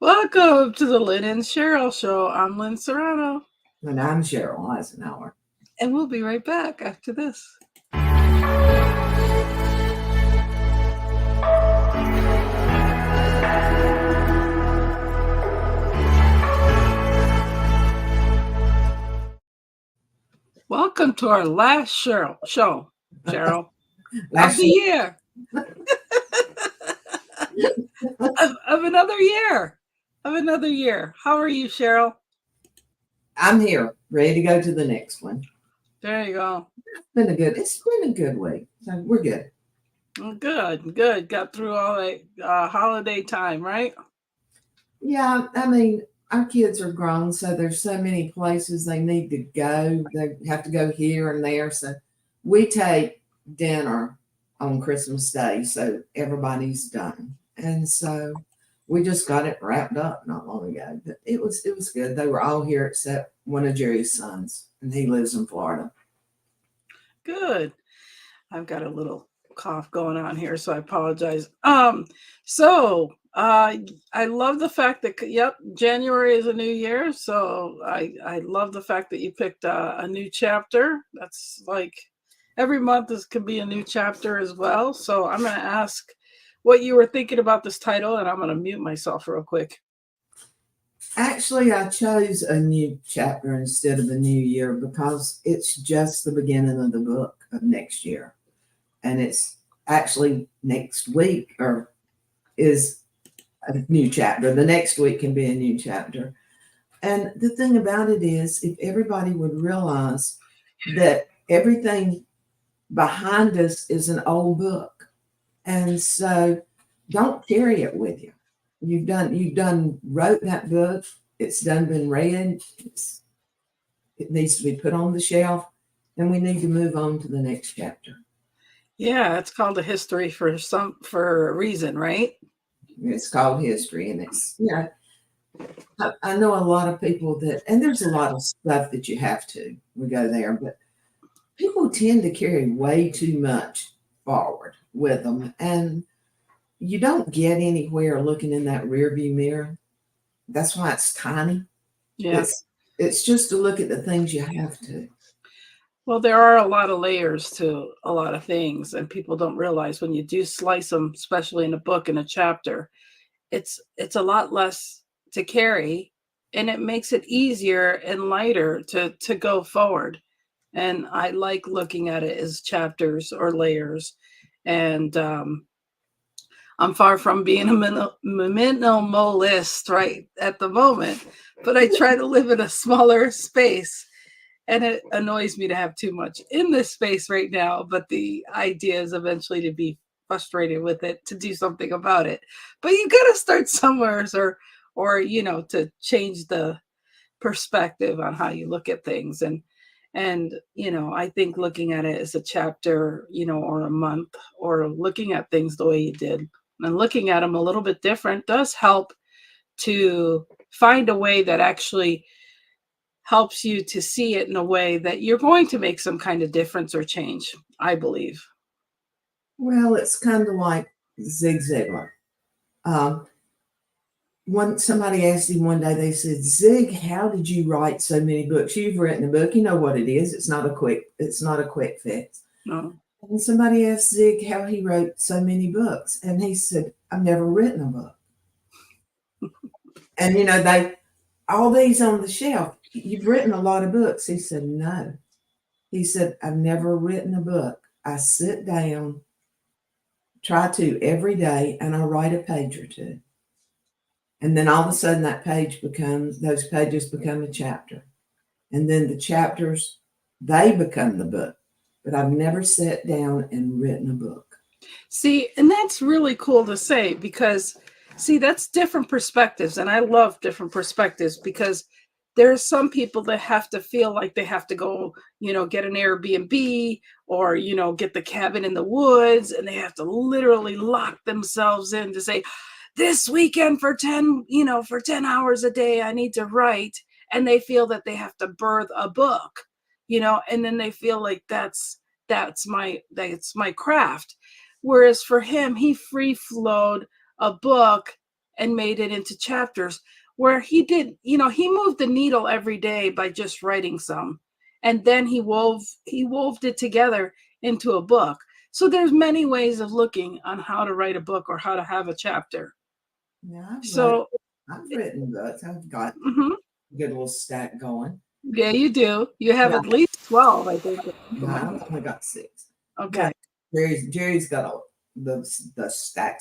Welcome to the Lynn and Sheryl Show. I'm Lynn Serrano, And I'm Cheryl Eisenhower. and we'll be right back after this. Welcome to our last show, Cheryl, of the year. of another year. Of another year. How are you, Cheryl? I'm here, ready to go to the next one. There you go. It's been a good week. So we're good. Good. Got through all the holiday time, right? Yeah, I mean, our kids are grown, so there's so many places they need to go. They have to go here and there. So we take dinner on Christmas Day, so everybody's done. And so we just got it wrapped up not long ago. But it was good. They were all here except one of Jerry's sons, and he lives in Florida. Good. I've got a little cough going on here, so I apologize. I love the fact that January is a new year, so I love the fact that you picked a new chapter. That's like every month can be a new chapter as well. So I'm going to ask what you were thinking about this title, and I'm going to mute myself real quick. Actually, I chose a new chapter instead of a new year because it's just the beginning of the book of next year. And it's actually next week or is a new chapter. The next week can be a new chapter. And the thing about it is, if everybody would realize that everything behind us is an old book. And so don't carry it with you. You've wrote that book. It's been read. It needs to be put on the shelf, and we need to move on to the next chapter. Yeah, it's called a history for a reason, right? It's called history, and it's I know a lot of people and there's a lot of stuff that you have to. We go there, but people tend to carry way too much forward with them, and you don't get anywhere looking in that rearview mirror. That's why it's tiny. Yes. It's just to look at the things you have to. Well, there are a lot of layers to a lot of things, and people don't realize when you do slice them, especially in a book and a chapter, it's a lot less to carry, and it makes it easier and lighter to go forward. And I like looking at it as chapters or layers. And I'm far from being a minimalist right at the moment, but I try to live in a smaller space. And it annoys me to have too much in this space right now, but the idea is eventually to be frustrated with it, to do something about it. But you got to start somewhere, or to change the perspective on how you look at things. And I think looking at it as a chapter, or a month, or looking at things the way you did and looking at them a little bit different does help to find a way that actually helps you to see it in a way that you're going to make some kind of difference or change, I believe. Well, it's kind of like Zig Ziglar. Somebody asked him one day, they said, "Zig, how did you write so many books? You've written a book. You know what it is. It's not a quick fix." No. And somebody asked Zig how he wrote so many books. And he said, "I've never written a book." And all these on the shelf, "You've written a lot of books." He said, "No." He said, "I've never written a book. I sit down, try to every day, and I write a page or two. And then all of a sudden those pages become a chapter. And then the chapters, they become the book. But I've never sat down and written a book." See, and that's really cool to say because, that's different perspectives. And I love different perspectives because there are some people that have to feel like they have to go, get an Airbnb or, get the cabin in the woods, and they have to literally lock themselves in to say, this weekend for 10 hours a day, I need to write. And they feel that they have to birth a book, and then they feel like that's my craft. Whereas for him, he free flowed a book and made it into chapters where he did, he moved the needle every day by just writing some. And then he wove it together into a book. So there's many ways of looking on how to write a book or how to have a chapter. Yeah, So, I've written books. I've got mhm, a good little stack going. yeah, you do. You have Yeah, at least 12, I think. no, I've only got six. Okay. But Jerry's got the stack.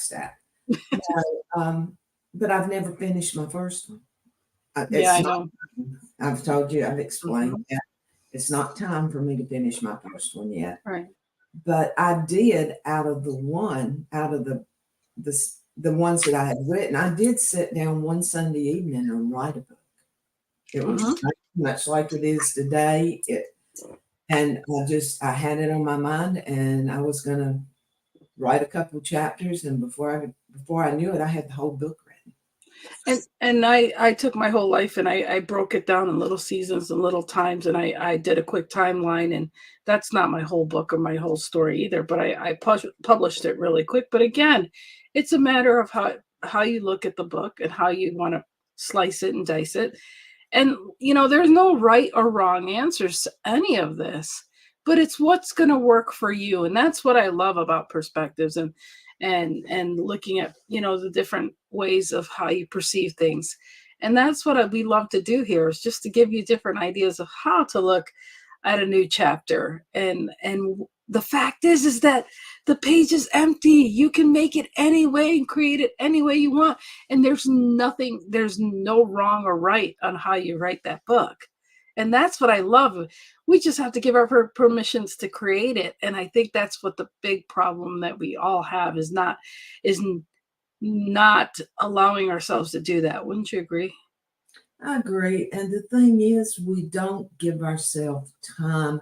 No, but I've never finished my first one. Yeah, It's I not. know. I've told you. I've explained Mhm. that it's not time for me to finish my first one yet. Right. But I did out of the ones that I had written. I did sit down one Sunday evening and write a book. It Mhm. was much like it is today. And I had it on my mind, and I was gonna write a couple chapters, and before I knew it, I had the whole book written. And I took my whole life and I broke it down in little seasons and little times, and I did a quick timeline, and that's not my whole book or my whole story either, but I published it really quick. But again, it's a matter of how you look at the book and how you want to slice it and dice it. And there's no right or wrong answers to any of this, but it's what's going to work for you. And that's what I love about perspectives and looking at the different ways of how you perceive things. And that's what we love to do here, is just to give you different ideas of how to look at a new chapter. And the fact is that the page is empty. You can make it any way and create it any way you want, and there's no wrong or right on how you write that book. And that's what I love. We just have to give our permissions to create it. And I think that's what the big problem that we all have is not allowing ourselves to do that. Wouldn't you agree? I agree. And the thing is, we don't give ourselves time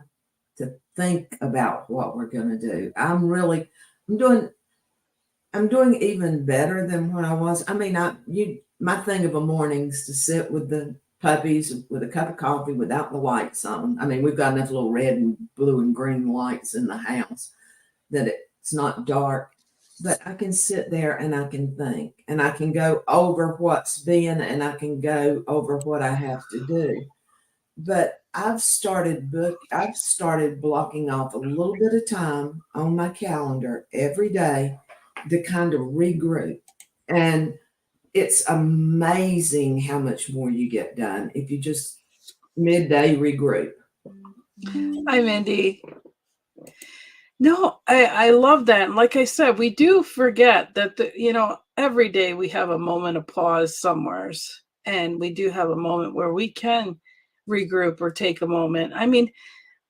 to think about what we're going to do. I'm doing, I'm doing even better than what I was. I mean, my thing of a morning is to sit with the puppies with a cup of coffee without the lights on. I mean, we've got enough little red and blue and green lights in the house that it's not dark, but I can sit there and I can think and I can go over what's been and I can go over what I have to do. But I've started blocking off a little bit of time on my calendar every day to kind of regroup. And it's amazing how much more you get done if you just midday regroup. Hi, Mindy. No, I love that. And like I said, we do forget that every day we have a moment of pause somewheres, and we do have a moment where we can regroup or take a moment. I mean,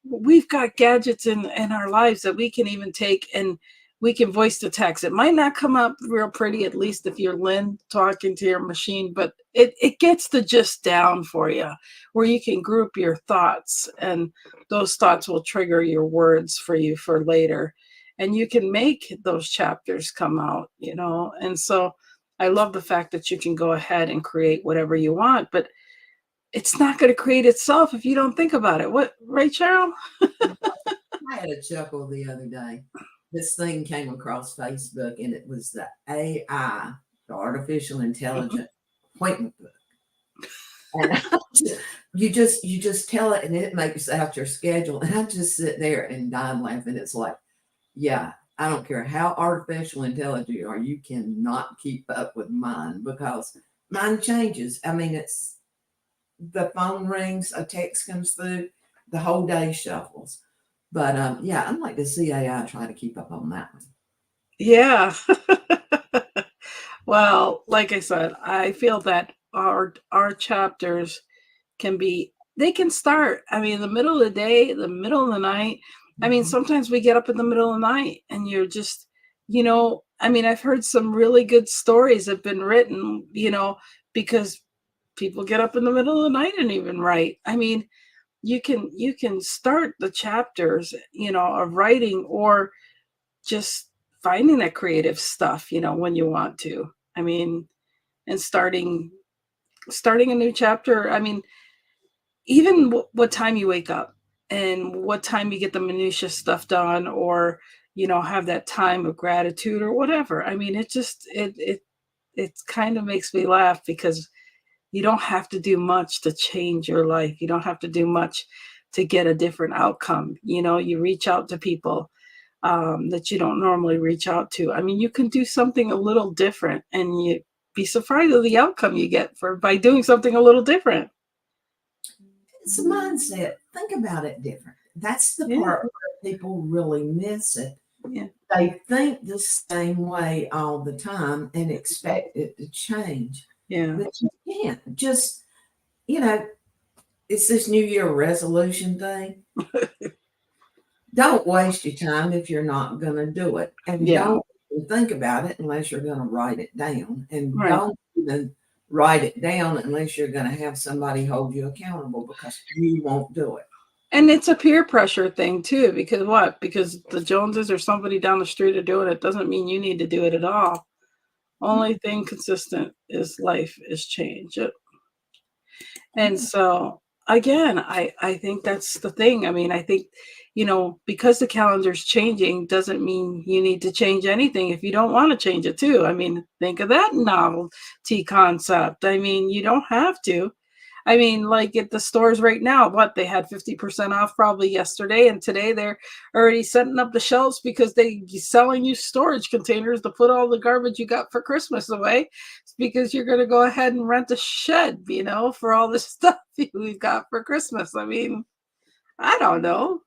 we've got gadgets in our lives that we can even take, and we can voice to text. It might not come up real pretty, at least if you're Lynn talking to your machine, but it gets the gist down for you, where you can group your thoughts, and those thoughts will trigger your words for you for later, and you can make those chapters come out. And so I love the fact that you can go ahead and create whatever you want, but it's not going to create itself if you don't think about it. What, right, Cheryl? I had a chuckle the other day. This thing came across Facebook and it was the AI, the artificial intelligence appointment book. And you just tell it and it makes out your schedule. And I just sit there and die laughing. It's like, yeah, I don't care how artificial intelligent you are, you cannot keep up with mine because mine changes. I mean, it's the phone rings, a text comes through, the whole day shuffles. But yeah, I'd like to see AI try to keep up on that one. Yeah. Well, like I said, I feel that our chapters they can start. I mean, in the middle of the day, the middle of the night. I mean, Mhm. sometimes we get up in the middle of the night and you're just, I mean, I've heard some really good stories have been written, because people get up in the middle of the night and even write. I mean, you can start the chapters, of writing, or just finding that creative stuff, when you want to. I mean, and starting a new chapter. I mean, even what time you wake up and what time you get the minutia stuff done, or have that time of gratitude or whatever. I mean, it just it kind of makes me laugh because you don't have to do much to change your life. You don't have to do much to get a different outcome. You reach out to people that you don't normally reach out to. I mean, you can do something a little different, and you be surprised at the outcome you get for by doing something a little different. It's a mindset. Think about it different. That's the Yeah, part where people really miss it. yeah, They think the same way all the time and expect it to change. yeah, But you can't. Just, you know, it's this New Year resolution thing. Don't waste your time if you're not going to do it. And yeah. don't even think about it unless you're going to write it down. And Right. don't even write it down unless you're going to have somebody hold you accountable, because you won't do it. And it's a peer pressure thing too, because what? Because the Joneses or somebody down the street are doing it doesn't mean you need to do it at all. Only thing consistent is life is change. And so again, I think that's the thing. I mean, I think, because the calendar's changing doesn't mean you need to change anything if you don't want to change it too. I mean, think of that novelty concept. I mean, you don't have to. I mean, like at the stores right now, what they had 50% off probably yesterday, and today they're already setting up the shelves because they selling you storage containers to put all the garbage you got for Christmas away. It's because you're going to go ahead and rent a shed, for all the stuff we've got for Christmas. I mean, I don't know.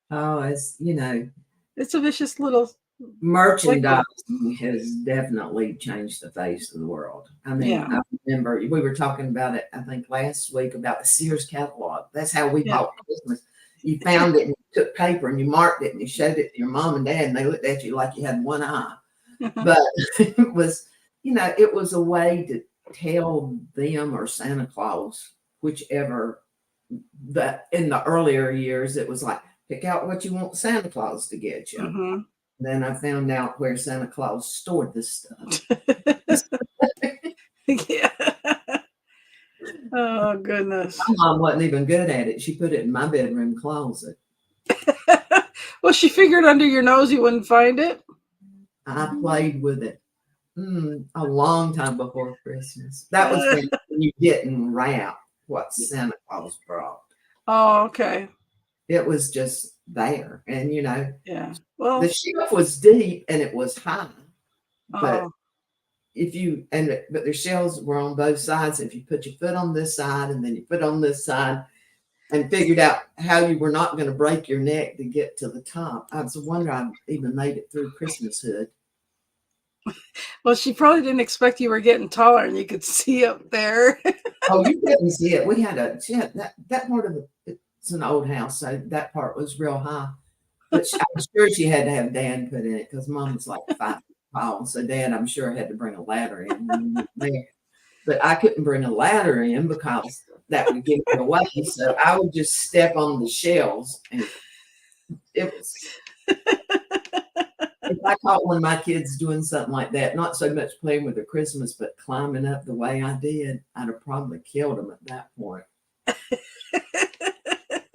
Oh, It's a vicious little cycle. merchandising has definitely changed the face of the world. I mean, Yeah, I remember we were talking about it, I think last week, about the Sears catalog. That's how we yeah. bought Christmas. You found it and you took paper and you marked it and you showed it to your mom and dad, and they looked at you like you had one eye. But it was a way to tell them or Santa Claus, whichever, that in the earlier years, it was like, pick out what you want Santa Claus to get you. Hmm. Then I found out where Santa Claus stored this stuff. Yeah. Oh goodness. My mom wasn't even good at it. She put it in my bedroom closet. Well, she figured under your nose you wouldn't find it. I played with it a long time before Christmas. That was when you didn't wrap what Santa Claus brought. Oh, okay. It was just there. And, Yeah. the Well, shelf was deep and it was high. But oh, but the shelves were on both sides. If you put your foot on this side and then you put on this side and figured out how you were not going to break your neck to get to the top, I was a wonder I even made it through Christmas hood. well, she probably didn't expect you were getting taller and you could see up there. Oh, you couldn't see it. She had that part of it's an old house, so that part was real high. But I'm sure she had to have Dan put in it because Mom was like 5 feet tall. So Dad, I'm sure, had to bring a ladder in when we went there. But I couldn't bring a ladder in because that would give it away. So I would just step on the shelves, and it was. If I caught one of my kids doing something like that, not so much playing with their Christmas, but climbing up the way I did, I'd have probably killed them at that point.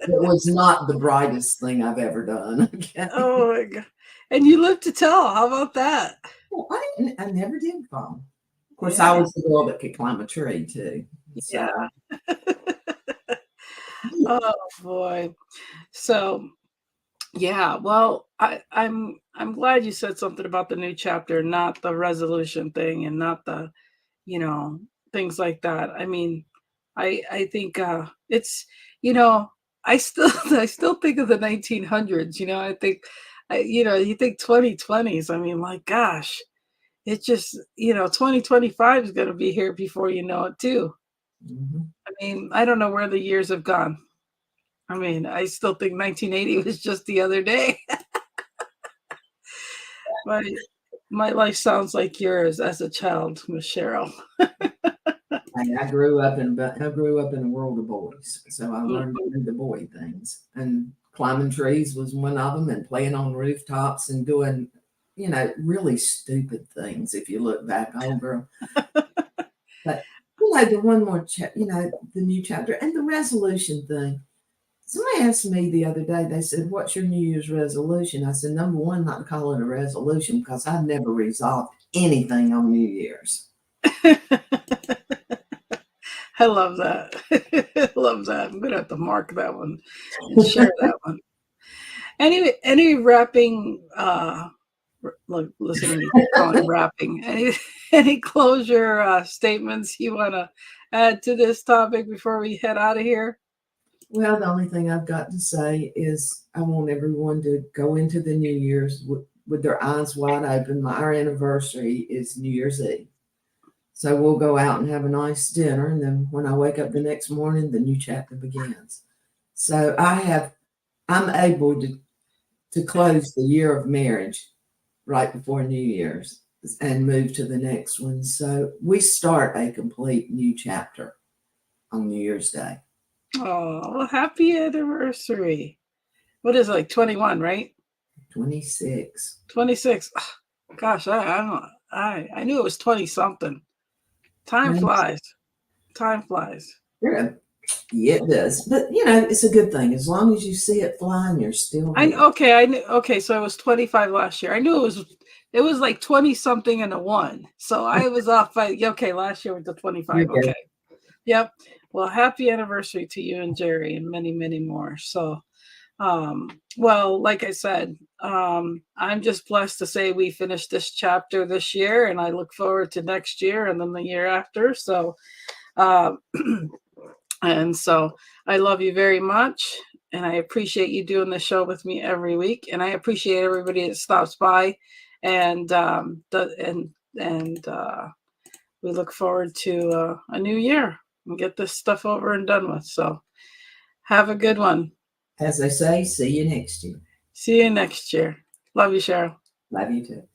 It was not the brightest thing I've ever done. Okay. Oh my God. And you live to tell. How about that? Well, I never did fall. Of course, Yeah. I was the girl that could climb a tree too. So, Yeah. Oh boy. So yeah, well, I'm glad you said something about the new chapter, not the resolution thing and not the, you know, things like that. I mean, I think it's, you know, I still I still think of the 1900s, I think you think 2020s. I mean, my gosh, it just, 2025 is going to be here before you know it too. mhm. I mean, I don't know where the years have gone. I mean, I still think 1980 was just the other day. my my life sounds like yours as a child, Miss Cheryl. I grew up in a world of boys, so I learned to do the boy things. And climbing trees was one of them, and playing on rooftops and doing, really stupid things if you look back over them. But the one more, the new chapter and the resolution thing. Somebody asked me the other day, they said, "What's your New Year's resolution?" I said, "Number one, not to call it a resolution because I've never resolved anything on New Year's." I love that. I love that. I'm gonna have to mark that one and share that one. Any wrapping look, listen to me calling wrapping. Any closure statements you want to add to this topic before we head out of here? Well, the only thing I've got to say is I want everyone to go into the New Year's with their eyes wide open. Our anniversary is New Year's Eve. So we'll go out and have a nice dinner. And then when I wake up the next morning, the new chapter begins. So I'm able to close the year of marriage right before New Year's and move to the next one. So we start a complete new chapter on New Year's Day. Oh, well, happy anniversary. What is it, like 21, right? 26. 26. Oh, gosh, I knew it was 20 something. Time flies. Time flies. Yeah, it does. But it's a good thing. As long as you see it flying, you're still here. I knew. Okay, so it was 25 last year. I knew it was like 20 something and a 1. So I was off by last year with the 25. Okay. Yep. Well, happy anniversary to you and Jerry and many, many more. So well, like I said, I'm just blessed to say we finished this chapter this year, and I look forward to next year and then the year after. So and so I love you very much, and I appreciate you doing the show with me every week, and I appreciate everybody that stops by, and we look forward to a new year and get this stuff over and done with. So have a good one. As they say, see you next year. See you next year. Love you, Sheryl. Love you too.